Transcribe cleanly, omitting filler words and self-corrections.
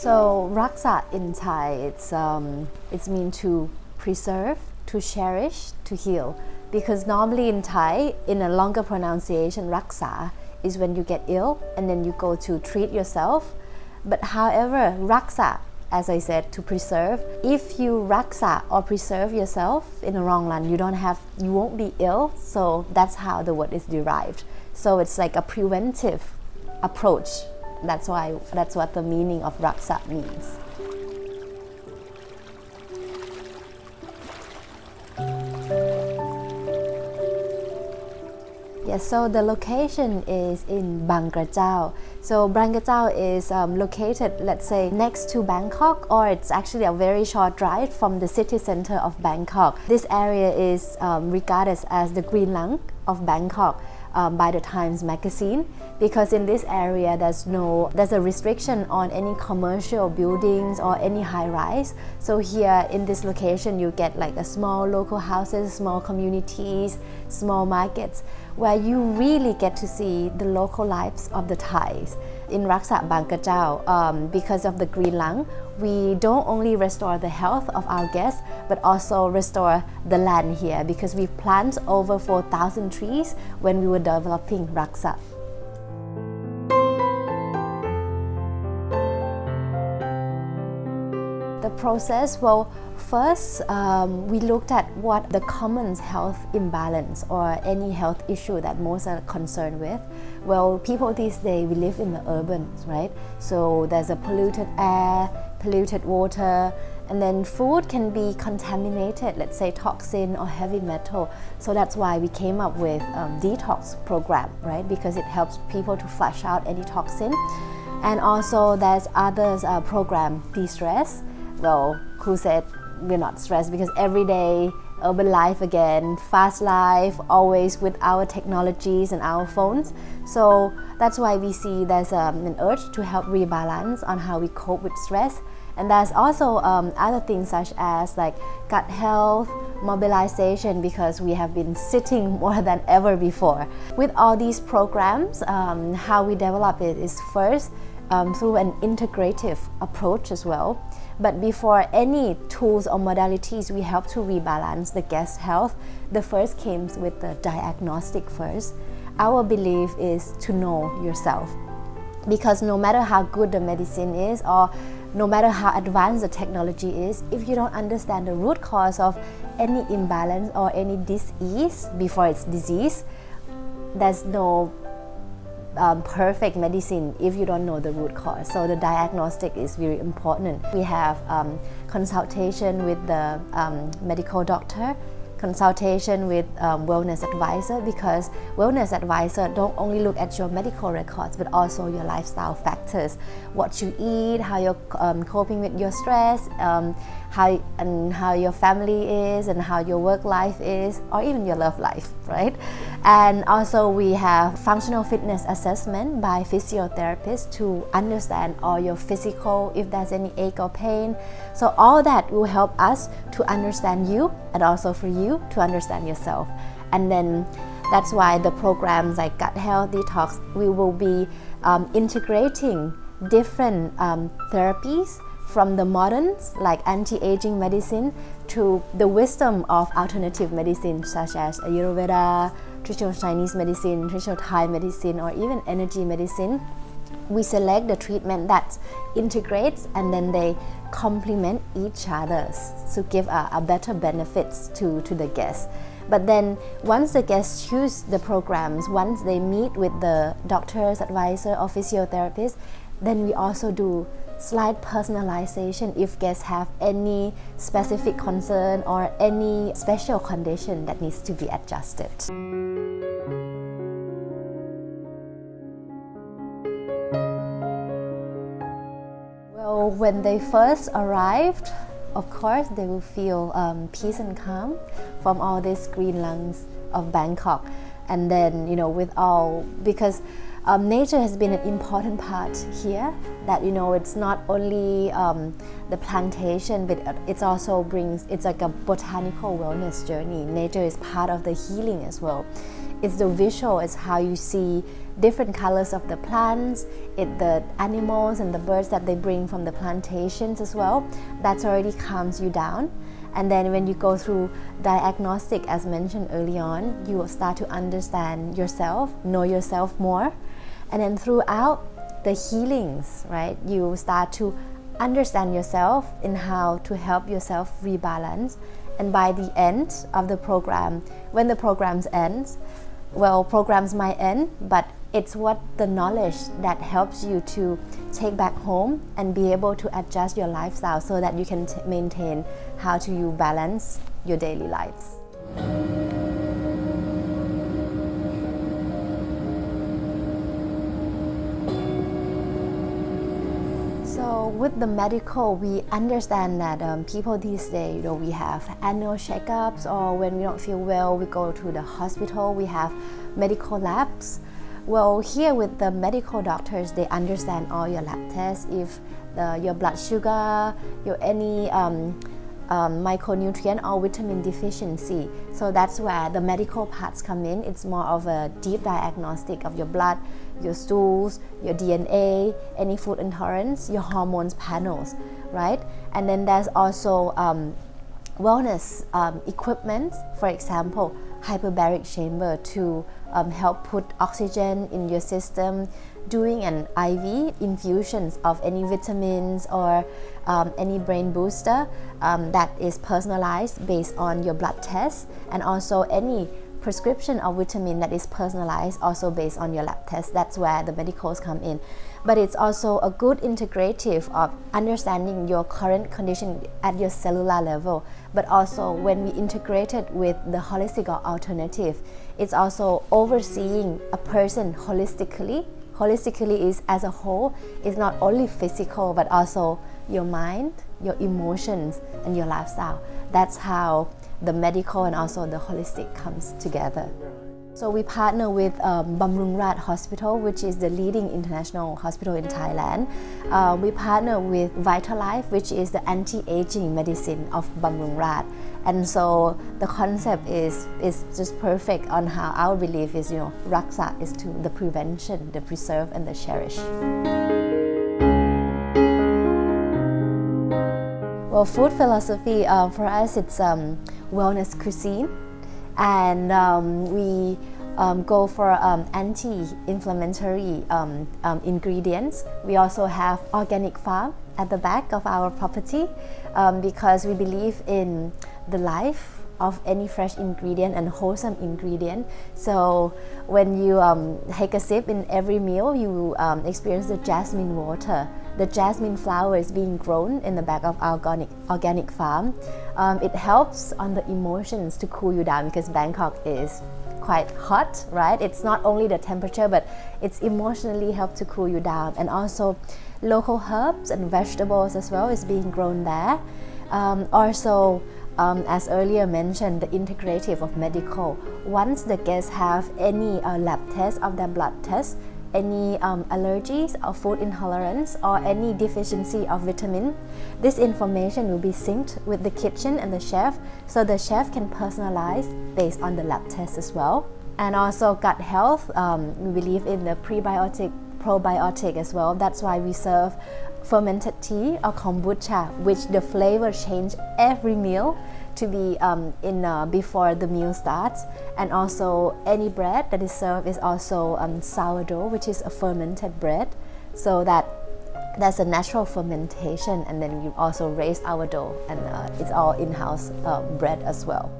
So RAKxa in Thai, it's mean to preserve, to cherish, to heal. Because normally in Thai, in a longer pronunciation, RAKxa is when you get ill and then you go to treat yourself. But however, RAKxa, as I said, to preserve. If you RAKxa or preserve yourself in the long run, you won't be ill. So that's how the word is derived. So it's like a preventive approach. That's what the meaning of RAKxa means. Yes, so the location is in RAKxa. So RAKxa is located, let's say, next to Bangkok, or it's actually a very short drive from the city center of Bangkok. This area is regarded as the Green Lung of Bangkok by the Times magazine, because in this area there's a restriction on any commercial buildings or any high rise. So here in this location you get like a small local houses, small communities, small markets, where you really get to see the local lives of the Thais. In RAKxa, because of the Green Lung, we don't only restore the health of our guests, but also restore the land here, because we plant over 4,000 trees when we were developing RAKxa. The process, well, first we looked at what the common health imbalance or any health issue that most are concerned with. Well, people these days, we live in the urban, right? So there's a polluted air, polluted water, and then food can be contaminated, let's say toxin or heavy metal. So that's why we came up with detox program, right? Because it helps people to flush out any toxin. And also there's others program, de-stress. Well, who said we're not stressed? Because every day, urban life again, fast life, always with our technologies and our phones. So that's why we see there's an urge to help rebalance on how we cope with stress. And there's also other things such as like gut health, mobilization, because we have been sitting more than ever before. With all these programs, how we develop it is first through an integrative approach as well. But before any tools or modalities, we help to rebalance the guest health. The first came with the diagnostic first. Our belief is to know yourself. Because no matter how good the medicine is, or no matter how advanced the technology is, if you don't understand the root cause of any imbalance or any disease before it's disease, there's no perfect medicine if you don't know the root cause. So the diagnostic is very important. We have consultation with the medical doctor, consultation with wellness advisor, because wellness advisor don't only look at your medical records but also your lifestyle factors, what you eat, how you're coping with your stress, how your family is, and how your work life is, or even your love life, right? And also we have functional fitness assessment by physiotherapists to understand all your physical, if there's any ache or pain. So all that will help us to understand you, and also for you to understand yourself. And then that's why the programs like gut health, detox, we will be integrating different therapies from the moderns like anti-aging medicine to the wisdom of alternative medicine such as Ayurveda, traditional Chinese medicine, traditional Thai medicine, or even energy medicine. We select the treatment that integrates and then they complement each other to give a better benefits to the guests. But then once the guests choose the programs, once they meet with the doctors, advisor, or physiotherapist, then we also do slight personalization if guests have any specific concern or any special condition that needs to be adjusted. Well, when they first arrived, of course they will feel peace and calm from all these green lungs of Bangkok. And then, because nature has been an important part here, that it's not only the plantation, but it's like a botanical wellness journey. Nature is part of the healing as well. it's the visual, it's how you see different colors of the plants, the animals and the birds that they bring from the plantations as well. That already calms you down. And then when you go through diagnostic, as mentioned early on, you will start to understand yourself, know yourself more. And then throughout the healings, right, you start to understand yourself in how to help yourself rebalance. And by the end of the program, when the programs ends, well, programs might end, but it's what the knowledge that helps you to take back home and be able to adjust your lifestyle so that you can maintain how to you balance your daily lives. So with the medical, we understand that people these days, we have annual checkups, or when we don't feel well, we go to the hospital, we have medical labs. Well, here with the medical doctors, they understand all your lab tests, if your blood sugar, your any micronutrient or vitamin deficiency. So that's where the medical parts come in. It's more of a deep diagnostic of your blood, your stools, your DNA, any food intolerance, your hormones panels, right? And then there's also wellness equipment, for example, hyperbaric chamber to help put oxygen in your system, doing an IV infusions of any vitamins or any brain booster that is personalized based on your blood test, and also any prescription of vitamin that is personalized also based on your lab test. That's where the medicals come in. But it's also a good integrative of understanding your current condition at your cellular level. But also when we integrate it with the holistic or alternative, it's also overseeing a person holistically. Holistically is as a whole, is not only physical but also your mind, your emotions, and your lifestyle. That's how the medical and also the holistic comes together. So we partner with RAKxa Hospital, which is the leading international hospital in Thailand. We partner with Vitalife, which is the anti-aging medicine of RAKxa. And so the concept is just perfect on how our belief is, RAKxa is to the prevention, the preserve, and the cherish. Well, food philosophy for us, it's wellness cuisine, and we go for anti-inflammatory ingredients. We also have organic farm at the back of our property because we believe in the life of any fresh ingredient and wholesome ingredient. So when you take a sip in every meal, you experience the jasmine water. The jasmine flower is being grown in the back of our organic farm. It helps on the emotions to cool you down because Bangkok is quite hot, right? It's not only the temperature, but it's emotionally help to cool you down. And also local herbs and vegetables as well is being grown there. Also, as earlier mentioned, the integrative of medical. Once the guests have any lab test of their blood test, any allergies or food intolerance or any deficiency of vitamin, this information will be synced with the kitchen and the chef, so the chef can personalize based on the lab test as well. And also gut health, we believe in the prebiotic, probiotic as well. That's why we serve fermented tea or kombucha, which the flavor change every meal to be before the meal starts. And also any bread that is served is also sourdough, which is a fermented bread, so that there's a natural fermentation, and then we also raise our dough, and it's all in-house bread as well.